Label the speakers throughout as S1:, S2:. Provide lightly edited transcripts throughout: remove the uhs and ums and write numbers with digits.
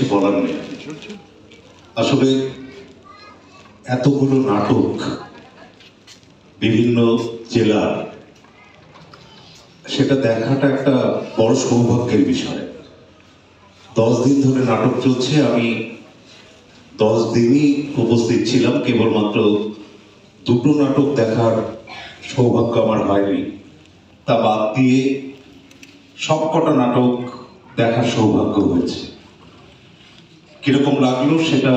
S1: কিছু বলার নেই। আসলে এতগুলো নাটক বিভিন্ন জেলা, সেটা দেখাটা একটা বড় সৌভাগ্যের বিষয়। 10 দিন ধরে নাটক চলছে, আমি 10 দিনই উপস্থিত ছিলাম, কেবলমাত্র 2টো নাটক দেখার সৌভাগ্য আমার হয়নি। তা বাদ দিয়ে সবকটা নাটক দেখার সৌভাগ্য হয়েছে। কিরকম লাগলো সেটা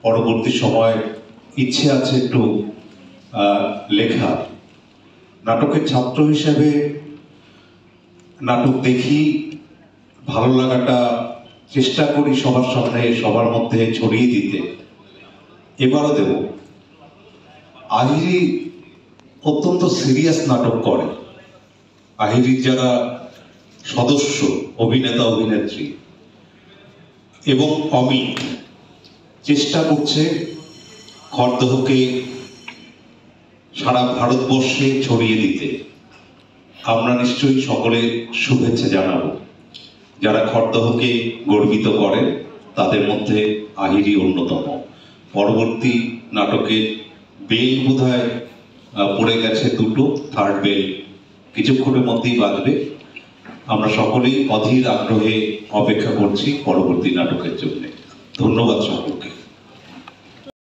S1: পরবর্তী সময় ইচ্ছে আছে একটু লেখা। নাটকের ছাত্র হিসেবে নাটক দেখি, ভালো লাগাটা চেষ্টা করি সবার সামনে, সবার মধ্যে ছড়িয়ে দিতে। এবারও দেব। আহিরি অত্যন্ত সিরিয়াস নাটক করে। আহিরির যারা সদস্য, অভিনেতা অভিনেত্রী এবং অমিত চেষ্টা করছে খড়দহকে সারা ভারতবর্ষে ছড়িয়ে দিতে। আমরা নিশ্চয়ই সকলে শুভেচ্ছা জানাবো। যারা খড়দহকে গর্বিত করেন তাদের মধ্যে আহিরি অন্যতম। পরবর্তী নাটকের বেল বোধহয় পড়ে গেছে 2টো, থার্ড বেল কিছুক্ষণের মধ্যেই বাজবে। আমরা সকলেই অধীর আগ্রহে অপেক্ষা করছি পরবর্তী নাটকের জন্য। ধন্যবাদ সকলকে।